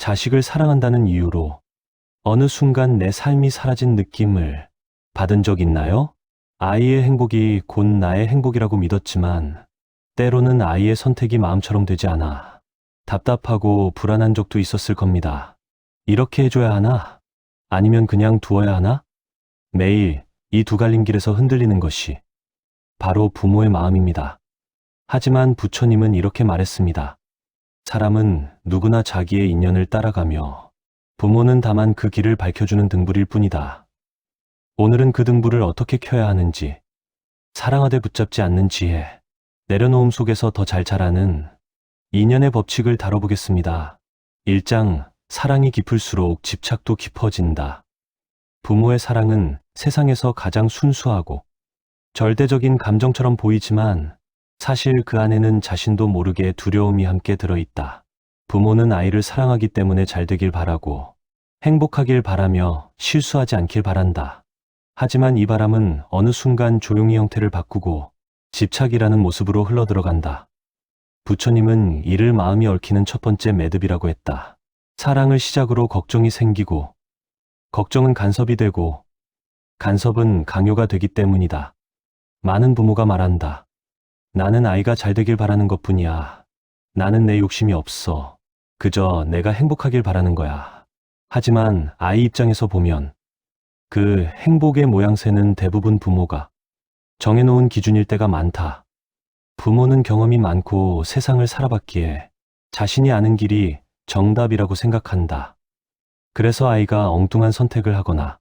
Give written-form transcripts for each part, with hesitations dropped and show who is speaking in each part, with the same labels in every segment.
Speaker 1: 자식을 사랑한다는 이유로 어느 순간 내 삶이 사라진 느낌을 받은 적 있나요? 아이의 행복이 곧 나의 행복이라고 믿었지만 때로는 아이의 선택이 마음처럼 되지 않아 답답하고 불안한 적도 있었을 겁니다. 이렇게 해줘야 하나? 아니면 그냥 두어야 하나? 매일 이 두 갈림길에서 흔들리는 것이 바로 부모의 마음입니다. 하지만 부처님은 이렇게 말했습니다. 사람은 누구나 자기의 인연을 따라가며 부모는 다만 그 길을 밝혀주는 등불일 뿐이다. 오늘은 그 등불을 어떻게 켜야 하는지, 사랑하되 붙잡지 않는 지혜, 내려놓음 속에서 더 잘 자라는 인연의 법칙을 다뤄보겠습니다. 1장, 사랑이 깊을수록 집착도 깊어진다. 부모의 사랑은 세상에서 가장 순수하고 절대적인 감정처럼 보이지만 사실 그 안에는 자신도 모르게 두려움이 함께 들어있다. 부모는 아이를 사랑하기 때문에 잘 되길 바라고 행복하길 바라며 실수하지 않길 바란다. 하지만 이 바람은 어느 순간 조용히 형태를 바꾸고 집착이라는 모습으로 흘러들어간다. 부처님은 이를 마음이 얽히는 첫 번째 매듭이라고 했다. 사랑을 시작으로 걱정이 생기고 걱정은 간섭이 되고 간섭은 강요가 되기 때문이다. 많은 부모가 말한다. 나는 아이가 잘 되길 바라는 것뿐이야. 나는 내 욕심이 없어. 그저 내가 행복하길 바라는 거야. 하지만 아이 입장에서 보면 그 행복의 모양새는 대부분 부모가 정해놓은 기준일 때가 많다. 부모는 경험이 많고 세상을 살아봤기에 자신이 아는 길이 정답이라고 생각한다. 그래서 아이가 엉뚱한 선택을 하거나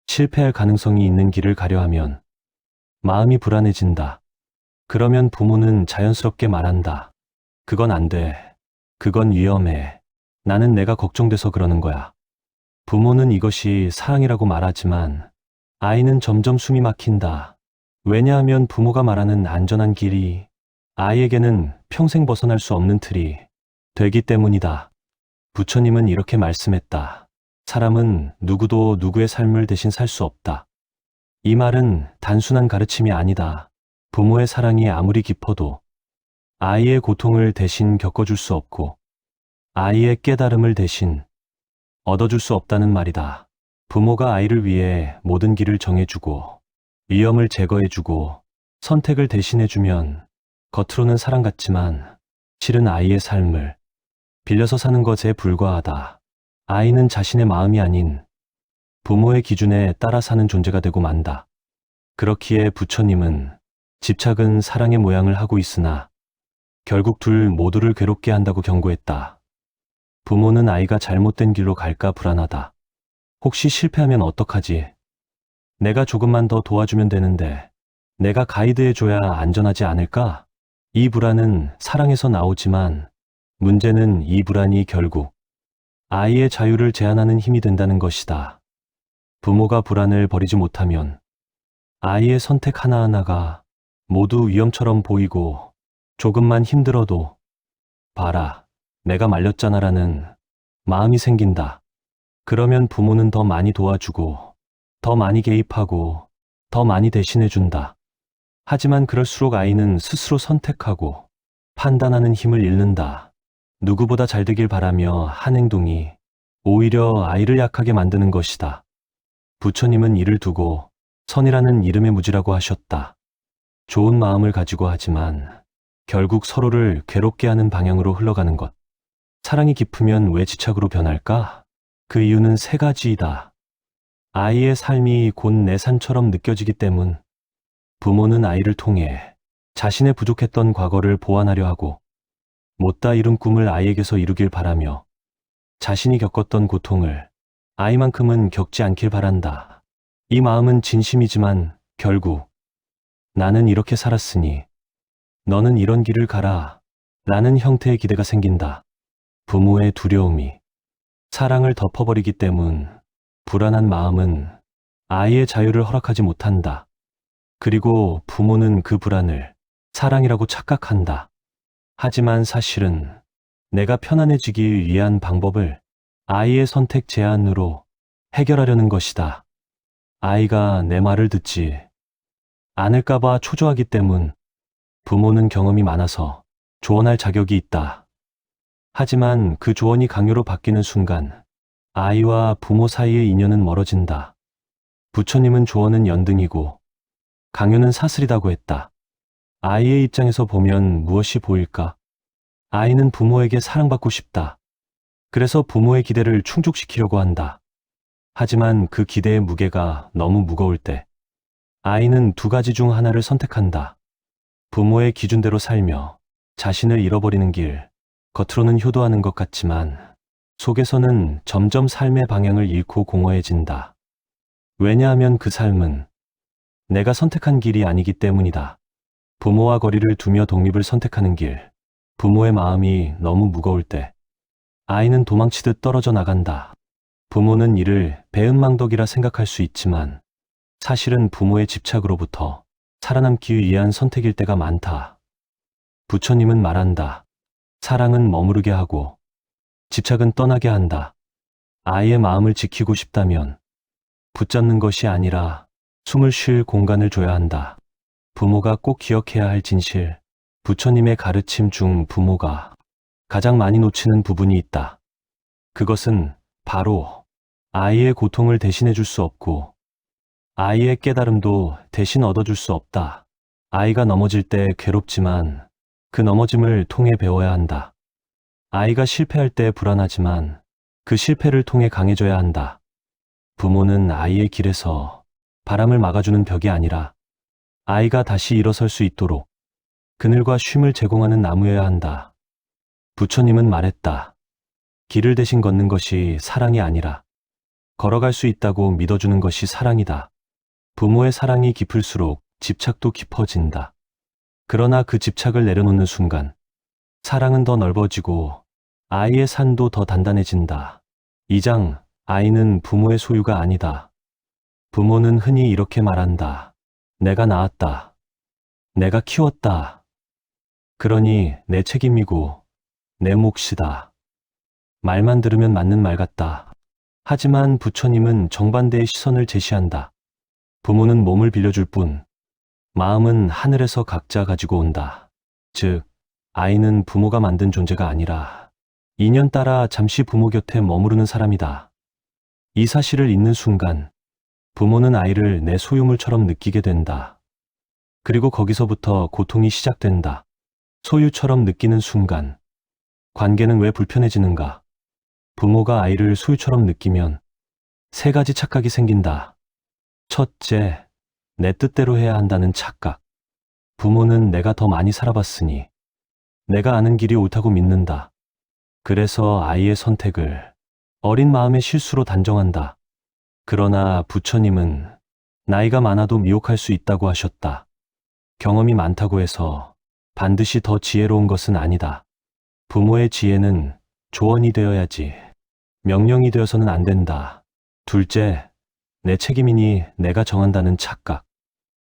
Speaker 1: 실패할 가능성이 있는 길을 가려 하면 마음이 불안해진다. 그러면 부모는 자연스럽게 말한다. 그건 안 돼. 그건 위험해. 나는 내가 걱정돼서 그러는 거야. 부모는 이것이 사랑이라고 말하지만 아이는 점점 숨이 막힌다. 왜냐하면 부모가 말하는 안전한 길이 아이에게는 평생 벗어날 수 없는 틀이 되기 때문이다. 부처님은 이렇게 말씀했다. 사람은 누구도 누구의 삶을 대신 살 수 없다. 이 말은 단순한 가르침이 아니다. 부모의 사랑이 아무리 깊어도 아이의 고통을 대신 겪어줄 수 없고 아이의 깨달음을 대신 얻어줄 수 없다는 말이다. 부모가 아이를 위해 모든 길을 정해주고 위험을 제거해주고 선택을 대신해주면 겉으로는 사랑 같지만 실은 아이의 삶을 빌려서 사는 것에 불과하다. 아이는 자신의 마음이 아닌 부모의 기준에 따라 사는 존재가 되고 만다. 그렇기에 부처님은 집착은 사랑의 모양을 하고 있으나 결국 둘 모두를 괴롭게 한다고 경고했다. 부모는 아이가 잘못된 길로 갈까 불안하다. 혹시 실패하면 어떡하지? 내가 조금만 더 도와주면 되는데 내가 가이드해줘야 안전하지 않을까? 이 불안은 사랑에서 나오지만 문제는 이 불안이 결국 아이의 자유를 제한하는 힘이 된다는 것이다. 부모가 불안을 버리지 못하면 아이의 선택 하나하나가 모두 위험처럼 보이고 조금만 힘들어도 봐라, 내가 말렸잖아라는 마음이 생긴다. 그러면 부모는 더 많이 도와주고 더 많이 개입하고 더 많이 대신해준다. 하지만 그럴수록 아이는 스스로 선택하고 판단하는 힘을 잃는다. 누구보다 잘 되길 바라며 한 행동이 오히려 아이를 약하게 만드는 것이다. 부처님은 이를 두고 선이라는 이름의 무지라고 하셨다. 좋은 마음을 가지고 하지만 결국 서로를 괴롭게 하는 방향으로 흘러가는 것. 사랑이 깊으면 왜 집착으로 변할까? 그 이유는 세 가지이다. 아이의 삶이 곧 내 삶처럼 느껴지기 때문. 부모는 아이를 통해 자신의 부족했던 과거를 보완하려 하고 못다 이룬 꿈을 아이에게서 이루길 바라며 자신이 겪었던 고통을 아이만큼은 겪지 않길 바란다. 이 마음은 진심이지만 결국 나는 이렇게 살았으니 너는 이런 길을 가라 라는 형태의 기대가 생긴다. 부모의 두려움이 사랑을 덮어버리기 때문 불안한 마음은 아이의 자유를 허락하지 못한다. 그리고 부모는 그 불안을 사랑이라고 착각한다. 하지만 사실은 내가 편안해지기 위한 방법을 아이의 선택 제한으로 해결하려는 것이다. 아이가 내 말을 듣지 않을까봐 초조하기 때문 부모는 경험이 많아서 조언할 자격이 있다. 하지만 그 조언이 강요로 바뀌는 순간 아이와 부모 사이의 인연은 멀어진다. 부처님은 조언은 연등이고 강요는 사슬이라고 했다. 아이의 입장에서 보면 무엇이 보일까? 아이는 부모에게 사랑받고 싶다. 그래서 부모의 기대를 충족시키려고 한다. 하지만 그 기대의 무게가 너무 무거울 때 아이는 두 가지 중 하나를 선택한다. 부모의 기준대로 살며 자신을 잃어버리는 길, 겉으로는 효도하는 것 같지만 속에서는 점점 삶의 방향을 잃고 공허해진다. 왜냐하면 그 삶은 내가 선택한 길이 아니기 때문이다. 부모와 거리를 두며 독립을 선택하는 길, 부모의 마음이 너무 무거울 때 아이는 도망치듯 떨어져 나간다. 부모는 이를 배은망덕이라 생각할 수 있지만 사실은 부모의 집착으로부터 살아남기 위한 선택일 때가 많다. 부처님은 말한다. 사랑은 머무르게 하고 집착은 떠나게 한다. 아이의 마음을 지키고 싶다면 붙잡는 것이 아니라 숨을 쉴 공간을 줘야 한다. 부모가 꼭 기억해야 할 진실. 부처님의 가르침 중 부모가 가장 많이 놓치는 부분이 있다. 그것은 바로 아이의 고통을 대신해 줄 수 없고 아이의 깨달음도 대신 얻어줄 수 없다. 아이가 넘어질 때 괴롭지만 그 넘어짐을 통해 배워야 한다. 아이가 실패할 때 불안하지만 그 실패를 통해 강해져야 한다. 부모는 아이의 길에서 바람을 막아주는 벽이 아니라 아이가 다시 일어설 수 있도록 그늘과 쉼을 제공하는 나무여야 한다. 부처님은 말했다. 길을 대신 걷는 것이 사랑이 아니라 걸어갈 수 있다고 믿어주는 것이 사랑이다. 부모의 사랑이 깊을수록 집착도 깊어진다. 그러나 그 집착을 내려놓는 순간 사랑은 더 넓어지고 아이의 산도 더 단단해진다. 2장, 아이는 부모의 소유가 아니다. 부모는 흔히 이렇게 말한다. 내가 낳았다. 내가 키웠다. 그러니 내 책임이고 내 몫이다. 말만 들으면 맞는 말 같다. 하지만 부처님은 정반대의 시선을 제시한다. 부모는 몸을 빌려줄 뿐 마음은 하늘에서 각자 가지고 온다. 즉, 아이는 부모가 만든 존재가 아니라 인연 따라 잠시 부모 곁에 머무르는 사람이다. 이 사실을 잊는 순간 부모는 아이를 내 소유물처럼 느끼게 된다. 그리고 거기서부터 고통이 시작된다. 소유처럼 느끼는 순간 관계는 왜 불편해지는가? 부모가 아이를 소유처럼 느끼면 세 가지 착각이 생긴다. 첫째, 내 뜻대로 해야 한다는 착각. 부모는 내가 더 많이 살아봤으니 내가 아는 길이 옳다고 믿는다. 그래서 아이의 선택을 어린 마음의 실수로 단정한다. 그러나 부처님은 나이가 많아도 미혹할 수 있다고 하셨다. 경험이 많다고 해서 반드시 더 지혜로운 것은 아니다. 부모의 지혜는 조언이 되어야지 명령이 되어서는 안 된다. 둘째, 내 책임이니 내가 정한다는 착각.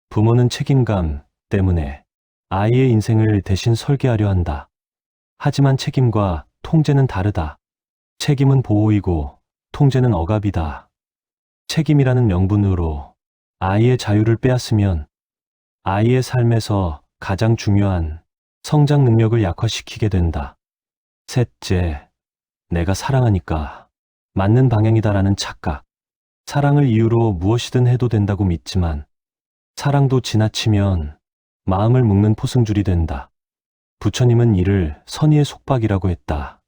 Speaker 1: 부모는 책임감 때문에 아이의 인생을 대신 설계하려 한다. 하지만 책임과 통제는 다르다. 책임은 보호이고 통제는 억압이다. 책임이라는 명분으로 아이의 자유를 빼앗으면 아이의 삶에서 가장 중요한 성장 능력을 약화시키게 된다. 셋째, 내가 사랑하니까 맞는 방향이다라는 착각. 사랑을 이유로 무엇이든 해도 된다고 믿지만 사랑도 지나치면 마음을 묶는 포승줄이 된다. 부처님은 이를 선의의 속박이라고 했다.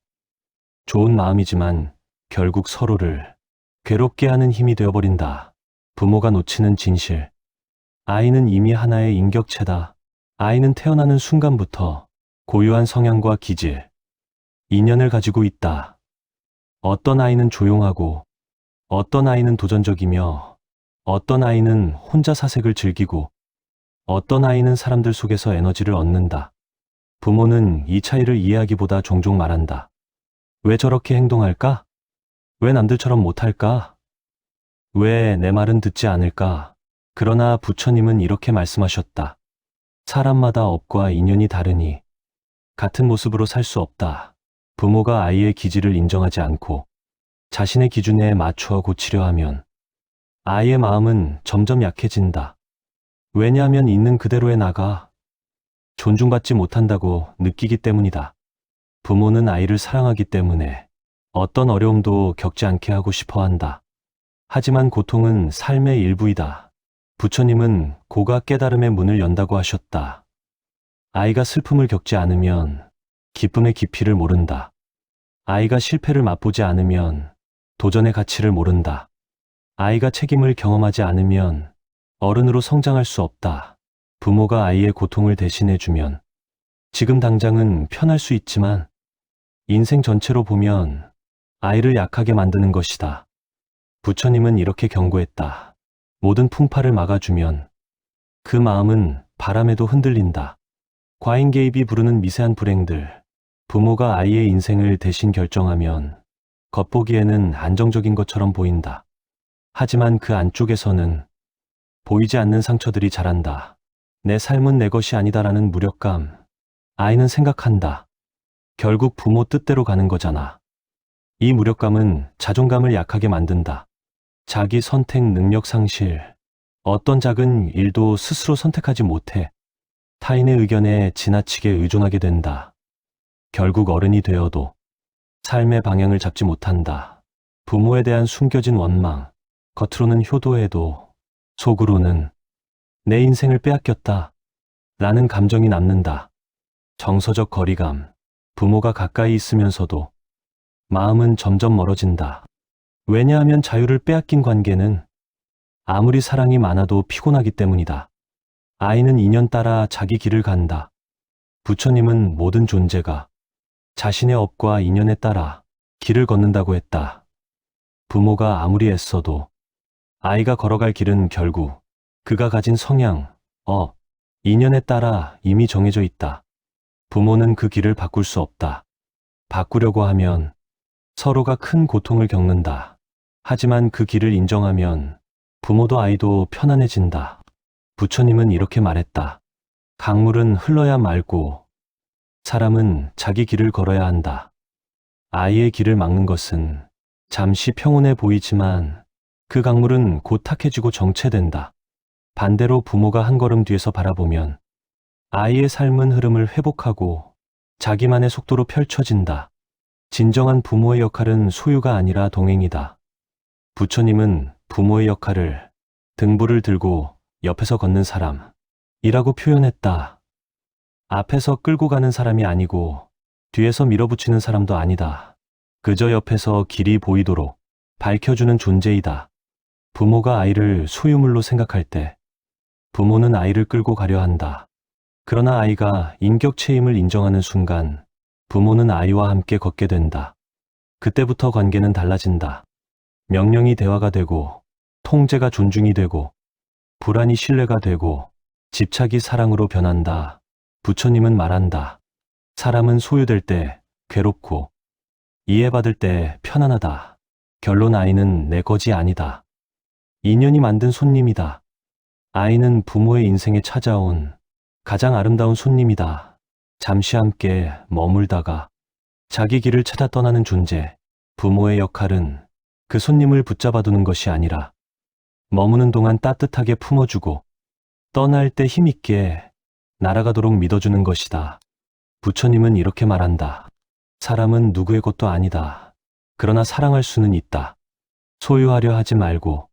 Speaker 1: 좋은 마음이지만 결국 서로를 괴롭게 하는 힘이 되어버린다. 부모가 놓치는 진실. 아이는 이미 하나의 인격체다. 아이는 태어나는 순간부터 고유한 성향과 기질, 인연을 가지고 있다. 어떤 아이는 조용하고 어떤 아이는 도전적이며 어떤 아이는 혼자 사색을 즐기고 어떤 아이는 사람들 속에서 에너지를 얻는다. 부모는 이 차이를 이해하기보다 종종 말한다. 왜 저렇게 행동할까? 왜 남들처럼 못할까? 왜 내 말은 듣지 않을까? 그러나 부처님은 이렇게 말씀하셨다. 사람마다 업과 인연이 다르니 같은 모습으로 살 수 없다. 부모가 아이의 기질을 인정하지 않고 자신의 기준에 맞추어 고치려 하면 아이의 마음은 점점 약해진다. 왜냐하면 있는 그대로에 나가 존중받지 못한다고 느끼기 때문이다. 부모는 아이를 사랑하기 때문에 어떤 어려움도 겪지 않게 하고 싶어 한다. 하지만 고통은 삶의 일부이다. 부처님은 고가 깨달음의 문을 연다고 하셨다. 아이가 슬픔을 겪지 않으면 기쁨의 깊이를 모른다. 아이가 실패를 맛보지 않으면 도전의 가치를 모른다. 아이가 책임을 경험하지 않으면 어른으로 성장할 수 없다. 부모가 아이의 고통을 대신해주면 지금 당장은 편할 수 있지만 인생 전체로 보면 아이를 약하게 만드는 것이다. 부처님은 이렇게 경고했다. 모든 풍파를 막아주면 그 마음은 바람에도 흔들린다. 과잉 개입이 부르는 미세한 불행들. 부모가 아이의 인생을 대신 결정하면 겉보기에는 안정적인 것처럼 보인다. 하지만 그 안쪽에서는 보이지 않는 상처들이 자란다. 내 삶은 내 것이 아니다라는 무력감. 아이는 생각한다. 결국 부모 뜻대로 가는 거잖아. 이 무력감은 자존감을 약하게 만든다. 자기 선택 능력 상실. 어떤 작은 일도 스스로 선택하지 못해. 타인의 의견에 지나치게 의존하게 된다. 결국 어른이 되어도 삶의 방향을 잡지 못한다. 부모에 대한 숨겨진 원망. 겉으로는 효도해도 속으로는 내 인생을 빼앗겼다 라는 감정이 남는다. 정서적 거리감. 부모가 가까이 있으면서도 마음은 점점 멀어진다. 왜냐하면 자유를 빼앗긴 관계는 아무리 사랑이 많아도 피곤하기 때문이다. 아이는 인연 따라 자기 길을 간다. 부처님은 모든 존재가 자신의 업과 인연에 따라 길을 걷는다고 했다. 부모가 아무리 애써도 아이가 걸어갈 길은 결국 그가 가진 성향, 인연에 따라 이미 정해져 있다. 부모는 그 길을 바꿀 수 없다. 바꾸려고 하면 서로가 큰 고통을 겪는다. 하지만 그 길을 인정하면 부모도 아이도 편안해진다. 부처님은 이렇게 말했다. 강물은 흘러야 말고 사람은 자기 길을 걸어야 한다. 아이의 길을 막는 것은 잠시 평온해 보이지만 그 강물은 곧 탁해지고 정체된다. 반대로 부모가 한 걸음 뒤에서 바라보면 아이의 삶은 흐름을 회복하고 자기만의 속도로 펼쳐진다. 진정한 부모의 역할은 소유가 아니라 동행이다. 부처님은 부모의 역할을 등불을 들고 옆에서 걷는 사람이라고 표현했다. 앞에서 끌고 가는 사람이 아니고 뒤에서 밀어붙이는 사람도 아니다. 그저 옆에서 길이 보이도록 밝혀주는 존재이다. 부모가 아이를 소유물로 생각할 때 부모는 아이를 끌고 가려 한다. 그러나 아이가 인격체임을 인정하는 순간 부모는 아이와 함께 걷게 된다. 그때부터 관계는 달라진다. 명령이 대화가 되고 통제가 존중이 되고 불안이 신뢰가 되고 집착이 사랑으로 변한다. 부처님은 말한다. 사람은 소유될 때 괴롭고 이해받을 때 편안하다. 결론 아이는 내 것이 아니다. 인연이 만든 손님이다. 아이는 부모의 인생에 찾아온 가장 아름다운 손님이다. 잠시 함께 머물다가 자기 길을 찾아 떠나는 존재. 부모의 역할은 그 손님을 붙잡아두는 것이 아니라 머무는 동안 따뜻하게 품어주고 떠날 때 힘있게 날아가도록 믿어주는 것이다. 부처님은 이렇게 말한다. 사람은 누구의 것도 아니다. 그러나 사랑할 수는 있다. 소유하려 하지 말고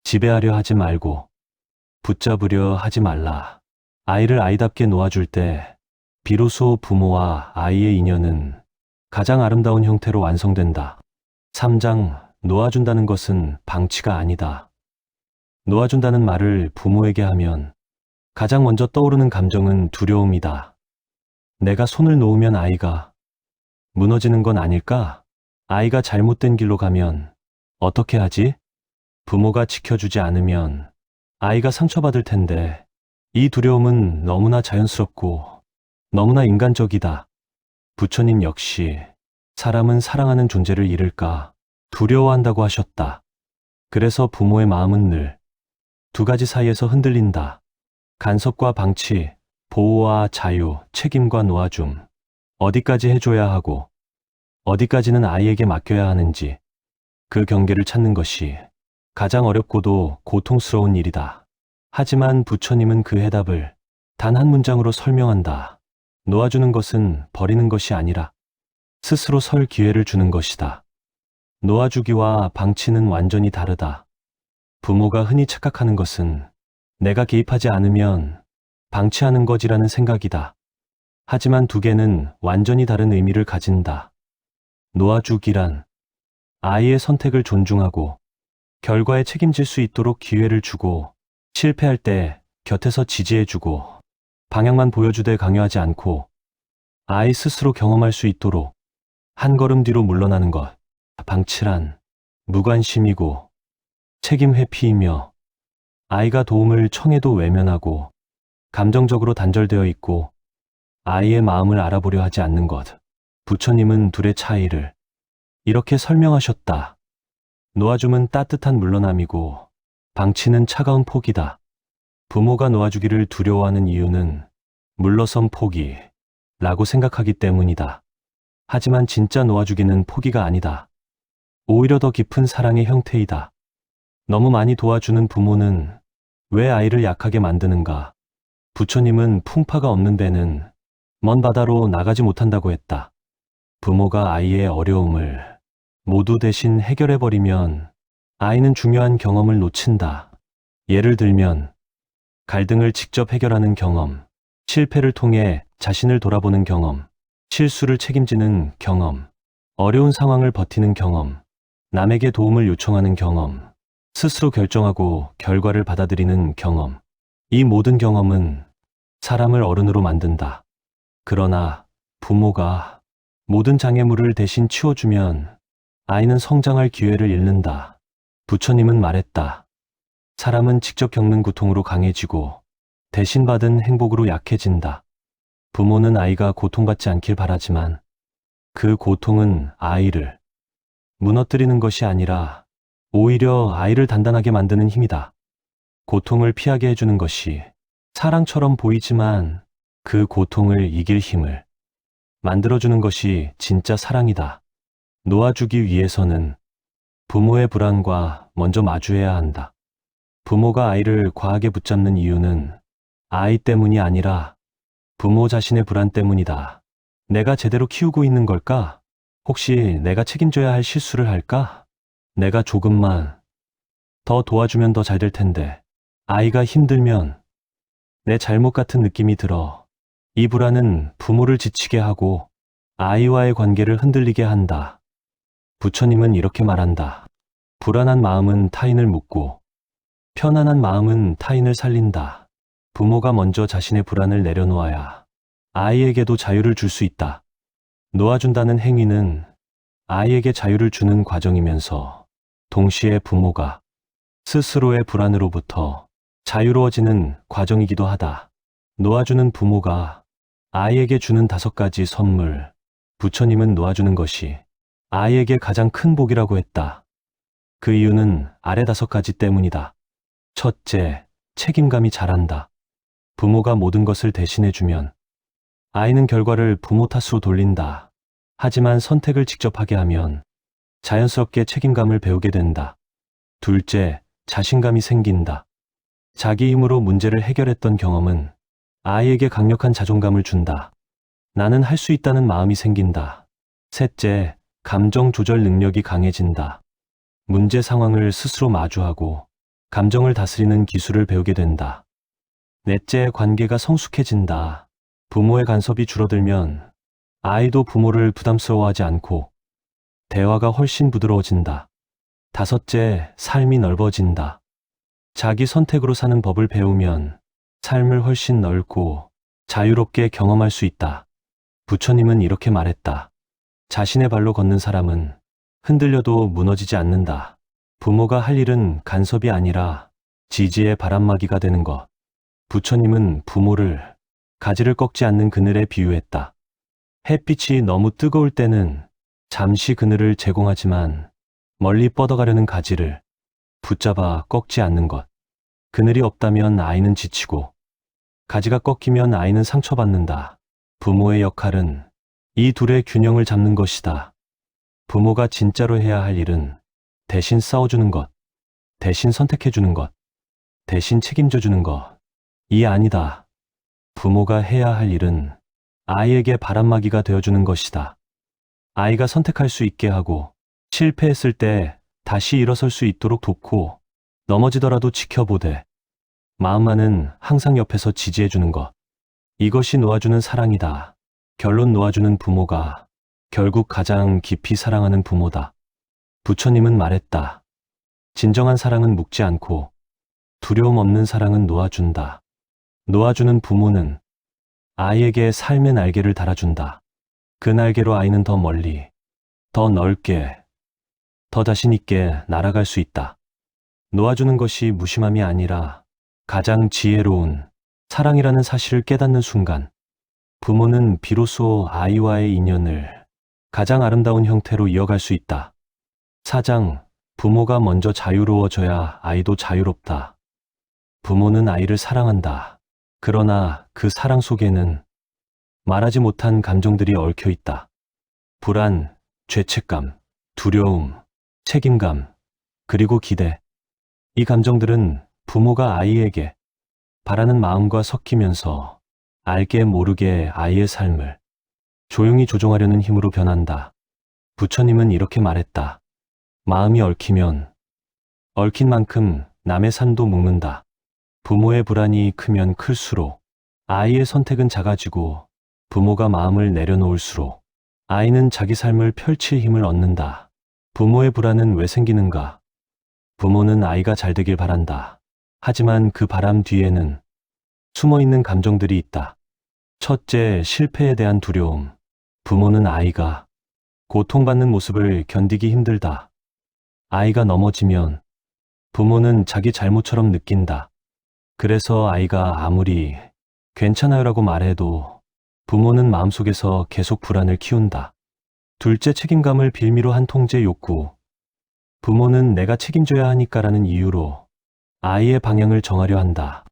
Speaker 1: 지배하려 하지 말고 붙잡으려 하지 말라. 아이를 아이답게 놓아줄 때 비로소 부모와 아이의 인연은 가장 아름다운 형태로 완성된다. 3장 놓아준다는 것은 방치가 아니다. 놓아준다는 말을 부모에게 하면 가장 먼저 떠오르는 감정은 두려움이다. 내가 손을 놓으면 아이가 무너지는 건 아닐까? 아이가 잘못된 길로 가면 어떻게 하지? 부모가 지켜주지 않으면 아이가 상처받을 텐데 이 두려움은 너무나 자연스럽고 너무나 인간적이다. 부처님 역시 사람은 사랑하는 존재를 잃을까 두려워한다고 하셨다. 그래서 부모의 마음은 늘 두 가지 사이에서 흔들린다. 간섭과 방치, 보호와 자유, 책임과 놓아줌. 어디까지 해줘야 하고 어디까지는 아이에게 맡겨야 하는지 그 경계를 찾는 것이 가장 어렵고도 고통스러운 일이다. 하지만 부처님은 그 해답을 단 한 문장으로 설명한다. 놓아주는 것은 버리는 것이 아니라 스스로 설 기회를 주는 것이다. 놓아주기와 방치는 완전히 다르다. 부모가 흔히 착각하는 것은 내가 개입하지 않으면 방치하는 거지라는 생각이다. 하지만 두 개는 완전히 다른 의미를 가진다. 놓아주기란 아이의 선택을 존중하고 결과에 책임질 수 있도록 기회를 주고, 실패할 때 곁에서 지지해주고, 방향만 보여주되 강요하지 않고 아이 스스로 경험할 수 있도록 한 걸음 뒤로 물러나는 것. 방치란 무관심이고 책임 회피이며 아이가 도움을 청해도 외면하고 감정적으로 단절되어 있고 아이의 마음을 알아보려 하지 않는 것. 부처님은 둘의 차이를 이렇게 설명하셨다. 놓아줌은 따뜻한 물러남이고 방치는 차가운 포기다. 부모가 놓아주기를 두려워하는 이유는 물러선 포기라고 생각하기 때문이다. 하지만 진짜 놓아주기는 포기가 아니다. 오히려 더 깊은 사랑의 형태이다. 너무 많이 도와주는 부모는 왜 아이를 약하게 만드는가? 부처님은 풍파가 없는 배는 먼 바다로 나가지 못한다고 했다. 부모가 아이의 어려움을 모두 대신 해결해버리면 아이는 중요한 경험을 놓친다. 예를 들면 갈등을 직접 해결하는 경험, 실패를 통해 자신을 돌아보는 경험, 실수를 책임지는 경험, 어려운 상황을 버티는 경험, 남에게 도움을 요청하는 경험, 스스로 결정하고 결과를 받아들이는 경험. 이 모든 경험은 사람을 어른으로 만든다. 그러나 부모가 모든 장애물을 대신 치워주면 아이는 성장할 기회를 잃는다. 부처님은 말했다. 사람은 직접 겪는 고통으로 강해지고 대신 받은 행복으로 약해진다. 부모는 아이가 고통받지 않길 바라지만 그 고통은 아이를 무너뜨리는 것이 아니라 오히려 아이를 단단하게 만드는 힘이다. 고통을 피하게 해주는 것이 사랑처럼 보이지만 그 고통을 이길 힘을 만들어주는 것이 진짜 사랑이다. 놓아주기 위해서는 부모의 불안과 먼저 마주해야 한다. 부모가 아이를 과하게 붙잡는 이유는 아이 때문이 아니라 부모 자신의 불안 때문이다. 내가 제대로 키우고 있는 걸까? 혹시 내가 책임져야 할 실수를 할까? 내가 조금만 더 도와주면 더 잘 될 텐데. 아이가 힘들면 내 잘못 같은 느낌이 들어. 이 불안은 부모를 지치게 하고 아이와의 관계를 흔들리게 한다. 부처님은 이렇게 말한다. 불안한 마음은 타인을 묶고 편안한 마음은 타인을 살린다. 부모가 먼저 자신의 불안을 내려놓아야 아이에게도 자유를 줄 수 있다. 놓아준다는 행위는 아이에게 자유를 주는 과정이면서 동시에 부모가 스스로의 불안으로부터 자유로워지는 과정이기도 하다. 놓아주는 부모가 아이에게 주는 5가지 선물. 부처님은 놓아주는 것이 아이에게 가장 큰 복이라고 했다. 그 이유는 아래 5가지 때문이다. 첫째, 책임감이 자란다. 부모가 모든 것을 대신해주면 아이는 결과를 부모 탓으로 돌린다. 하지만 선택을 직접 하게 하면 자연스럽게 책임감을 배우게 된다. 둘째, 자신감이 생긴다. 자기 힘으로 문제를 해결했던 경험은 아이에게 강력한 자존감을 준다. 나는 할 수 있다는 마음이 생긴다. 셋째, 감정 조절 능력이 강해진다. 문제 상황을 스스로 마주하고 감정을 다스리는 기술을 배우게 된다. 넷째, 관계가 성숙해진다. 부모의 간섭이 줄어들면 아이도 부모를 부담스러워하지 않고 대화가 훨씬 부드러워진다. 다섯째, 삶이 넓어진다. 자기 선택으로 사는 법을 배우면 삶을 훨씬 넓고 자유롭게 경험할 수 있다. 부처님은 이렇게 말했다. 자신의 발로 걷는 사람은 흔들려도 무너지지 않는다. 부모가 할 일은 간섭이 아니라 지지의 바람막이가 되는 것. 부처님은 부모를 가지를 꺾지 않는 그늘에 비유했다. 햇빛이 너무 뜨거울 때는 잠시 그늘을 제공하지만 멀리 뻗어가려는 가지를 붙잡아 꺾지 않는 것. 그늘이 없다면 아이는 지치고 가지가 꺾이면 아이는 상처받는다. 부모의 역할은 이 둘의 균형을 잡는 것이다. 부모가 진짜로 해야 할 일은 대신 싸워주는 것, 대신 선택해주는 것, 대신 책임져주는 것. 이 아니다. 부모가 해야 할 일은 아이에게 바람막이가 되어주는 것이다. 아이가 선택할 수 있게 하고 실패했을 때 다시 일어설 수 있도록 돕고 넘어지더라도 지켜보되 마음만은 항상 옆에서 지지해주는 것. 이것이 놓아주는 사랑이다. 결론 놓아주는 부모가 결국 가장 깊이 사랑하는 부모다. 부처님은 말했다. 진정한 사랑은 묶지 않고 두려움 없는 사랑은 놓아준다. 놓아주는 부모는 아이에게 삶의 날개를 달아준다. 그 날개로 아이는 더 멀리, 더 넓게, 더 자신 있게 날아갈 수 있다. 놓아주는 것이 무심함이 아니라 가장 지혜로운 사랑이라는 사실을 깨닫는 순간, 부모는 비로소 아이와의 인연을 가장 아름다운 형태로 이어갈 수 있다. 4장, 부모가 먼저 자유로워져야 아이도 자유롭다. 부모는 아이를 사랑한다. 그러나 그 사랑 속에는 말하지 못한 감정들이 얽혀 있다. 불안, 죄책감, 두려움, 책임감, 그리고 기대. 이 감정들은 부모가 아이에게 바라는 마음과 섞이면서 알게 모르게 아이의 삶을 조용히 조종하려는 힘으로 변한다. 부처님은 이렇게 말했다. 마음이 얽히면 얽힌 만큼 남의 산도 묶는다. 부모의 불안이 크면 클수록 아이의 선택은 작아지고 부모가 마음을 내려놓을수록 아이는 자기 삶을 펼칠 힘을 얻는다. 부모의 불안은 왜 생기는가? 부모는 아이가 잘 되길 바란다. 하지만 그 바람 뒤에는 숨어있는 감정들이 있다. 첫째, 실패에 대한 두려움. 부모는 아이가 고통받는 모습을 견디기 힘들다. 아이가 넘어지면 부모는 자기 잘못처럼 느낀다. 그래서 아이가 아무리 괜찮아요라고 말해도 부모는 마음속에서 계속 불안을 키운다. 둘째, 책임감을 빌미로 한 통제 욕구. 부모는 내가 책임져야 하니까라는 이유로 아이의 방향을 정하려 한다.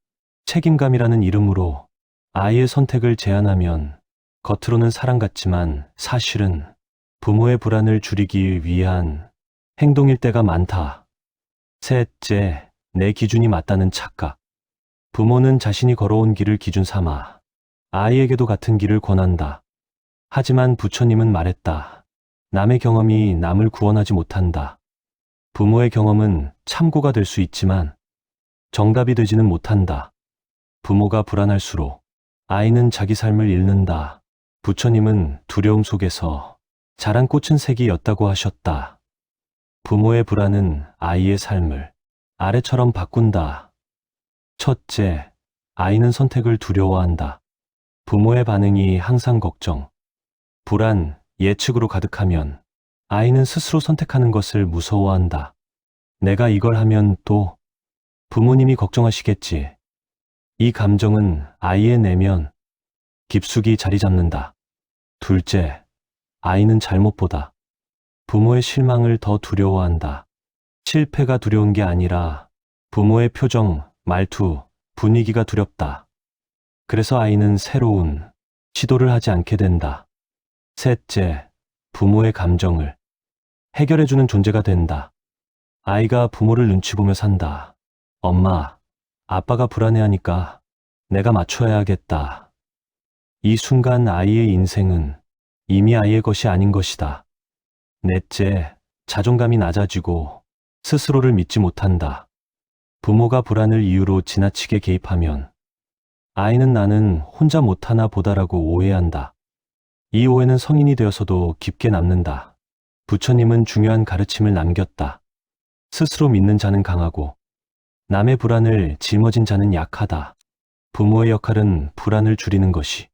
Speaker 1: 책임감이라는 이름으로 아이의 선택을 제한하면 겉으로는 사랑 같지만 사실은 부모의 불안을 줄이기 위한 행동일 때가 많다. 셋째, 내 기준이 맞다는 착각. 부모는 자신이 걸어온 길을 기준 삼아 아이에게도 같은 길을 권한다. 하지만 부처님은 말했다. 남의 경험이 남을 구원하지 못한다. 부모의 경험은 참고가 될 수 있지만 정답이 되지는 못한다. 부모가 불안할수록 아이는 자기 삶을 잃는다. 부처님은 두려움 속에서 자란 꽃은 색이었다고 하셨다. 부모의 불안은 아이의 삶을 아래처럼 바꾼다. 첫째, 아이는 선택을 두려워한다. 부모의 반응이 항상 걱정, 불안, 예측으로 가득하면 아이는 스스로 선택하는 것을 무서워한다. 내가 이걸 하면 또 부모님이 걱정하시겠지. 이 감정은 아이의 내면 깊숙이 자리 잡는다. 둘째, 아이는 잘못보다 부모의 실망을 더 두려워한다. 실패가 두려운 게 아니라 부모의 표정, 말투, 분위기가 두렵다. 그래서 아이는 새로운 시도를 하지 않게 된다. 셋째, 부모의 감정을 해결해주는 존재가 된다. 아이가 부모를 눈치 보며 산다. 엄마, 아빠가 불안해하니까 내가 맞춰야겠다. 이 순간 아이의 인생은 이미 아이의 것이 아닌 것이다. 넷째, 자존감이 낮아지고 스스로를 믿지 못한다. 부모가 불안을 이유로 지나치게 개입하면 아이는 나는 혼자 못하나 보다라고 오해한다. 이 오해는 성인이 되어서도 깊게 남는다. 부처님은 중요한 가르침을 남겼다. 스스로 믿는 자는 강하고 남의 불안을 짊어진 자는 약하다. 부모의 역할은 불안을 줄이는 것이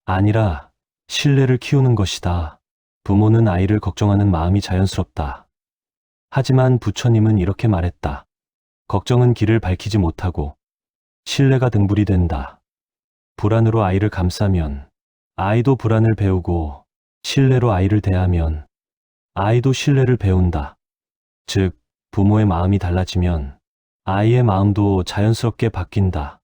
Speaker 1: 아니라 신뢰를 키우는 것이다. 부모는 아이를 걱정하는 마음이 자연스럽다. 하지만 부처님은 이렇게 말했다. 걱정은 길을 밝히지 못하고 신뢰가 등불이 된다. 불안으로 아이를 감싸면 아이도 불안을 배우고 신뢰로 아이를 대하면 아이도 신뢰를 배운다. 즉, 부모의 마음이 달라지면 아이의 마음도 자연스럽게 바뀐다.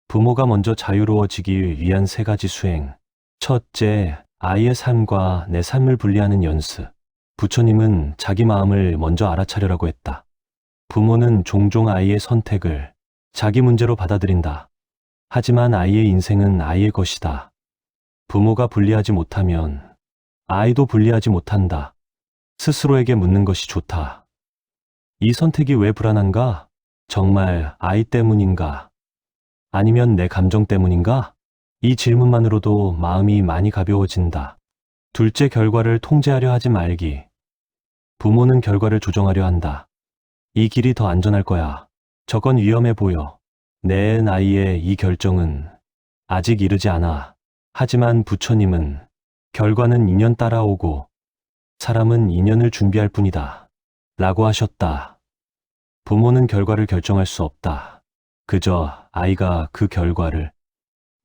Speaker 1: 부모가 먼저 자유로워지기 위한 3가지 수행. 첫째, 아이의 삶과 내 삶을 분리하는 연습. 부처님은 자기 마음을 먼저 알아차려라고 했다. 부모는 종종 아이의 선택을 자기 문제로 받아들인다. 하지만 아이의 인생은 아이의 것이다. 부모가 분리하지 못하면 아이도 분리하지 못한다. 스스로에게 묻는 것이 좋다. 이 선택이 왜 불안한가? 정말 아이 때문인가? 아니면 내 감정 때문인가? 이 질문만으로도 마음이 많이 가벼워진다. 둘째, 결과를 통제하려 하지 말기. 부모는 결과를 조정하려 한다. 이 길이 더 안전할 거야. 저건 위험해 보여. 내 나이에 이 결정은 아직 이르지 않아. 하지만 부처님은 결과는 인연 따라오고 사람은 인연을 준비할 뿐이다. 라고 하셨다. 부모는 결과를 결정할 수 없다. 그저 아이가 그 결과를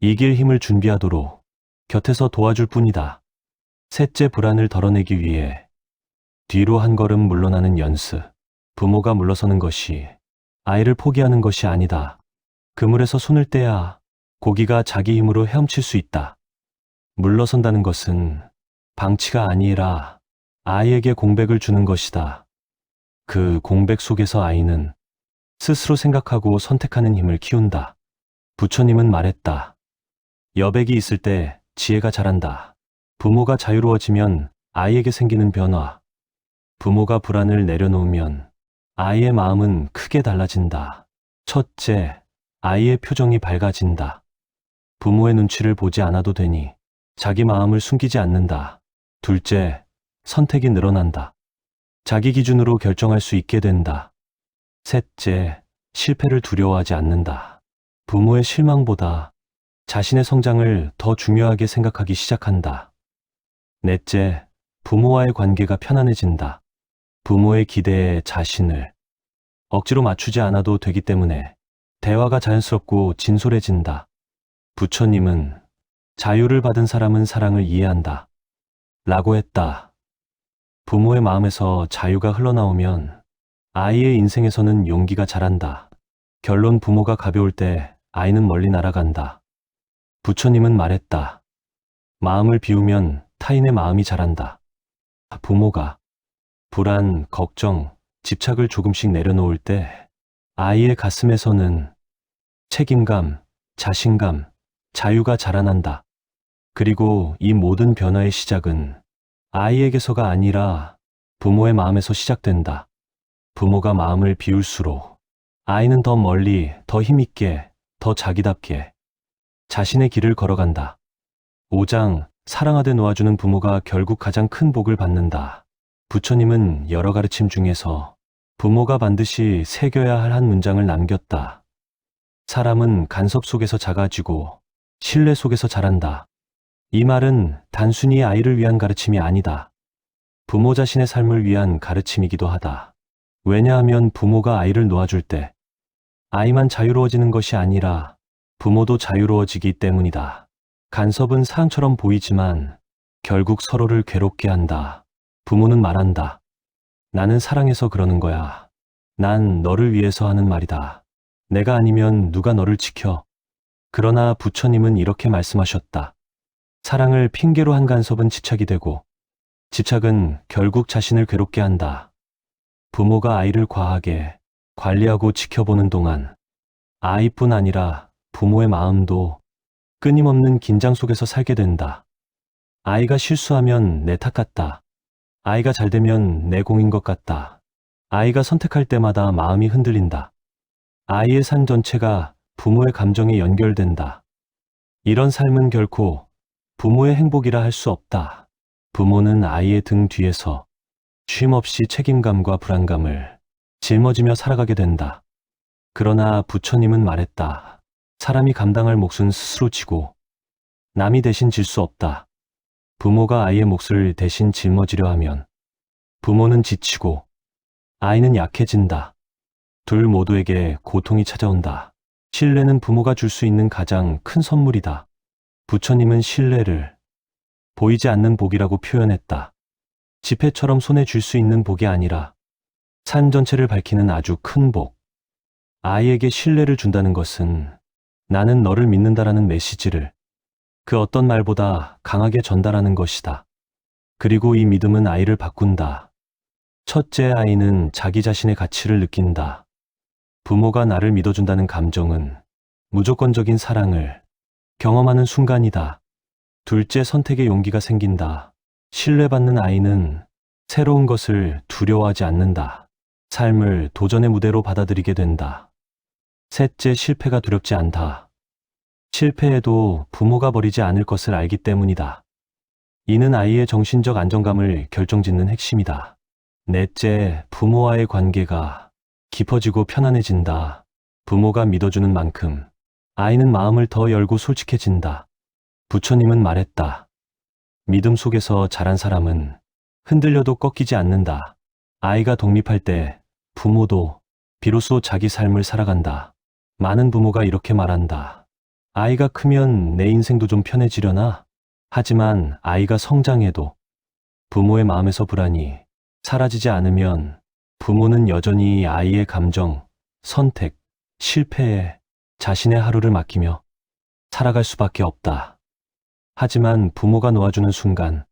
Speaker 1: 이길 힘을 준비하도록 곁에서 도와줄 뿐이다. 셋째, 불안을 덜어내기 위해 뒤로 한 걸음 물러나는 연습. 부모가 물러서는 것이 아이를 포기하는 것이 아니다. 그물에서 손을 떼야 고기가 자기 힘으로 헤엄칠 수 있다. 물러선다는 것은 방치가 아니라 아이에게 공백을 주는 것이다. 그 공백 속에서 아이는 스스로 생각하고 선택하는 힘을 키운다. 부처님은 말했다. 여백이 있을 때 지혜가 자란다. 부모가 자유로워지면 아이에게 생기는 변화. 부모가 불안을 내려놓으면 아이의 마음은 크게 달라진다. 첫째, 아이의 표정이 밝아진다. 부모의 눈치를 보지 않아도 되니 자기 마음을 숨기지 않는다. 둘째, 선택이 늘어난다. 자기 기준으로 결정할 수 있게 된다. 셋째, 실패를 두려워하지 않는다. 부모의 실망보다 자신의 성장을 더 중요하게 생각하기 시작한다. 넷째, 부모와의 관계가 편안해진다. 부모의 기대에 자신을 억지로 맞추지 않아도 되기 때문에 대화가 자연스럽고 진솔해진다. 부처님은 자유를 받은 사람은 사랑을 이해한다. 라고 했다. 부모의 마음에서 자유가 흘러나오면 아이의 인생에서는 용기가 자란다. 결론, 부모가 가벼울 때 아이는 멀리 날아간다. 부처님은 말했다. 마음을 비우면 타인의 마음이 자란다. 부모가 불안, 걱정, 집착을 조금씩 내려놓을 때 아이의 가슴에서는 책임감, 자신감, 자유가 자라난다. 그리고 이 모든 변화의 시작은 아이에게서가 아니라 부모의 마음에서 시작된다. 부모가 마음을 비울수록 아이는 더 멀리, 더 힘있게, 더 자기답게 자신의 길을 걸어간다. 5장, 사랑하되 놓아주는 부모가 결국 가장 큰 복을 받는다. 부처님은 여러 가르침 중에서 부모가 반드시 새겨야 할 한 문장을 남겼다. 사람은 간섭 속에서 작아지고 신뢰 속에서 자란다. 이 말은 단순히 아이를 위한 가르침이 아니다. 부모 자신의 삶을 위한 가르침이기도 하다. 왜냐하면 부모가 아이를 놓아줄 때 아이만 자유로워지는 것이 아니라 부모도 자유로워지기 때문이다. 간섭은 사랑처럼 보이지만 결국 서로를 괴롭게 한다. 부모는 말한다. 나는 사랑해서 그러는 거야. 난 너를 위해서 하는 말이다. 내가 아니면 누가 너를 지켜? 그러나 부처님은 이렇게 말씀하셨다. 사랑을 핑계로 한 간섭은 집착이 되고 집착은 결국 자신을 괴롭게 한다. 부모가 아이를 과하게 관리하고 지켜보는 동안 아이뿐 아니라 부모의 마음도 끊임없는 긴장 속에서 살게 된다. 아이가 실수하면 내 탓 같다. 아이가 잘 되면 내 공인 것 같다. 아이가 선택할 때마다 마음이 흔들린다. 아이의 삶 전체가 부모의 감정에 연결된다. 이런 삶은 결코 부모의 행복이라 할 수 없다. 부모는 아이의 등 뒤에서 쉼없이 책임감과 불안감을 짊어지며 살아가게 된다. 그러나 부처님은 말했다. 사람이 감당할 몫은 스스로 지고 남이 대신 질 수 없다. 부모가 아이의 몫을 대신 짊어지려 하면 부모는 지치고 아이는 약해진다. 둘 모두에게 고통이 찾아온다. 신뢰는 부모가 줄 수 있는 가장 큰 선물이다. 부처님은 신뢰를 보이지 않는 복이라고 표현했다. 지폐처럼 손에 쥘 수 있는 복이 아니라 산 전체를 밝히는 아주 큰 복. 아이에게 신뢰를 준다는 것은 나는 너를 믿는다라는 메시지를 그 어떤 말보다 강하게 전달하는 것이다. 그리고 이 믿음은 아이를 바꾼다. 첫째, 아이는 자기 자신의 가치를 느낀다. 부모가 나를 믿어준다는 감정은 무조건적인 사랑을 경험하는 순간이다. 둘째, 선택의 용기가 생긴다. 신뢰받는 아이는 새로운 것을 두려워하지 않는다. 삶을 도전의 무대로 받아들이게 된다. 셋째, 실패가 두렵지 않다. 실패해도 부모가 버리지 않을 것을 알기 때문이다. 이는 아이의 정신적 안정감을 결정짓는 핵심이다. 넷째, 부모와의 관계가 깊어지고 편안해진다. 부모가 믿어주는 만큼 아이는 마음을 더 열고 솔직해진다. 부처님은 말했다. 믿음 속에서 자란 사람은 흔들려도 꺾이지 않는다. 아이가 독립할 때 부모도 비로소 자기 삶을 살아간다. 많은 부모가 이렇게 말한다. 아이가 크면 내 인생도 좀 편해지려나? 하지만 아이가 성장해도 부모의 마음에서 불안이 사라지지 않으면 부모는 여전히 아이의 감정, 선택, 실패에 자신의 하루를 맡기며 살아갈 수밖에 없다. 하지만 부모가 놓아주는 순간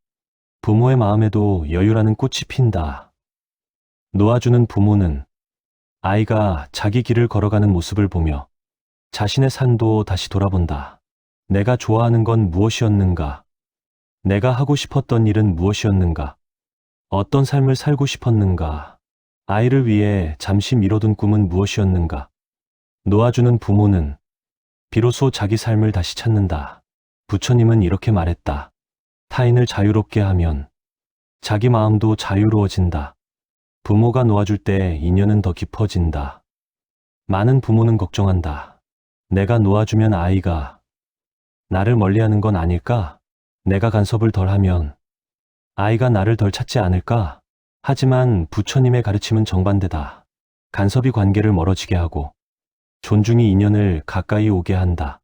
Speaker 1: 부모의 마음에도 여유라는 꽃이 핀다. 놓아주는 부모는 아이가 자기 길을 걸어가는 모습을 보며 자신의 삶도 다시 돌아본다. 내가 좋아하는 건 무엇이었는가? 내가 하고 싶었던 일은 무엇이었는가? 어떤 삶을 살고 싶었는가? 아이를 위해 잠시 미뤄둔 꿈은 무엇이었는가? 놓아주는 부모는 비로소 자기 삶을 다시 찾는다. 부처님은 이렇게 말했다. 타인을 자유롭게 하면 자기 마음도 자유로워진다. 부모가 놓아줄 때 인연은 더 깊어진다. 많은 부모는 걱정한다. 내가 놓아주면 아이가 나를 멀리하는 건 아닐까? 내가 간섭을 덜하면 아이가 나를 덜 찾지 않을까? 하지만 부처님의 가르침은 정반대다. 간섭이 관계를 멀어지게 하고 존중이 인연을 가까이 오게 한다.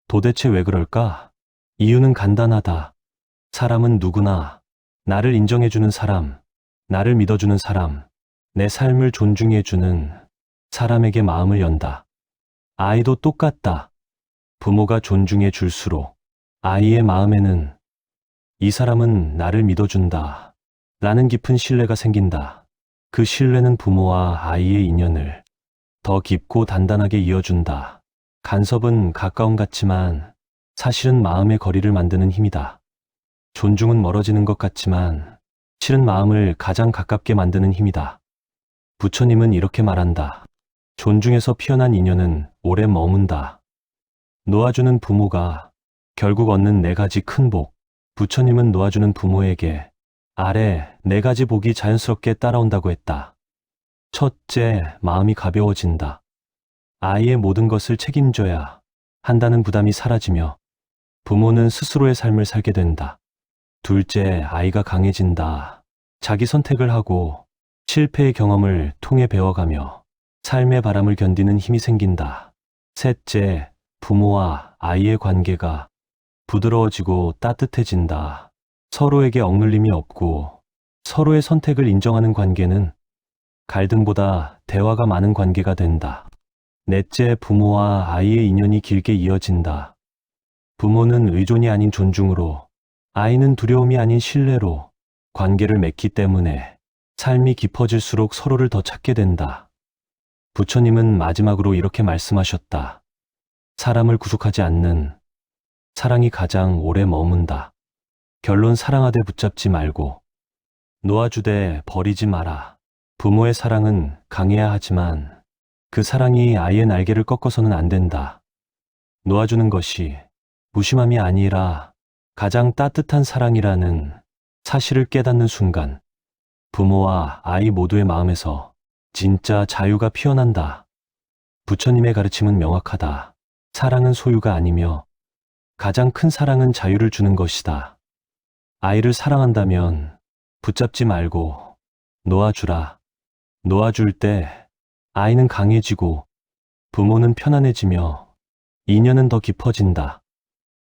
Speaker 1: 도대체 왜 그럴까? 이유는 간단하다. 사람은 누구나 나를 인정해주는 사람, 나를 믿어주는 사람, 내 삶을 존중해주는 사람에게 마음을 연다. 아이도 똑같다. 부모가 존중해 줄수록 아이의 마음에는 이 사람은 나를 믿어준다 라는 깊은 신뢰가 생긴다. 그 신뢰는 부모와 아이의 인연을 더 깊고 단단하게 이어준다. 간섭은 가까움 같지만 사실은 마음의 거리를 만드는 힘이다. 존중은 멀어지는 것 같지만 실은 마음을 가장 가깝게 만드는 힘이다. 부처님은 이렇게 말한다. 존중에서 피어난 인연은 오래 머문다. 놓아주는 부모가 결국 얻는 네 가지 큰 복. 부처님은 놓아주는 부모에게 아래 네 가지 복이 자연스럽게 따라온다고 했다. 첫째, 마음이 가벼워진다. 아이의 모든 것을 책임져야 한다는 부담이 사라지며 부모는 스스로의 삶을 살게 된다. 둘째, 아이가 강해진다. 자기 선택을 하고 실패의 경험을 통해 배워가며 삶의 바람을 견디는 힘이 생긴다. 셋째, 부모와 아이의 관계가 부드러워지고 따뜻해진다. 서로에게 억눌림이 없고 서로의 선택을 인정하는 관계는 갈등보다 대화가 많은 관계가 된다. 넷째, 부모와 아이의 인연이 길게 이어진다. 부모는 의존이 아닌 존중으로, 아이는 두려움이 아닌 신뢰로 관계를 맺기 때문에 삶이 깊어질수록 서로를 더 찾게 된다. 부처님은 마지막으로 이렇게 말씀하셨다. 사람을 구속하지 않는 사랑이 가장 오래 머문다. 결론, 사랑하되 붙잡지 말고 놓아주되 버리지 마라. 부모의 사랑은 강해야 하지만 그 사랑이 아이의 날개를 꺾어서는 안 된다. 놓아주는 것이 무심함이 아니라 가장 따뜻한 사랑이라는 사실을 깨닫는 순간 부모와 아이 모두의 마음에서 진짜 자유가 피어난다. 부처님의 가르침은 명확하다. 사랑은 소유가 아니며 가장 큰 사랑은 자유를 주는 것이다. 아이를 사랑한다면 붙잡지 말고 놓아주라. 놓아줄 때 아이는 강해지고 부모는 편안해지며 인연은 더 깊어진다.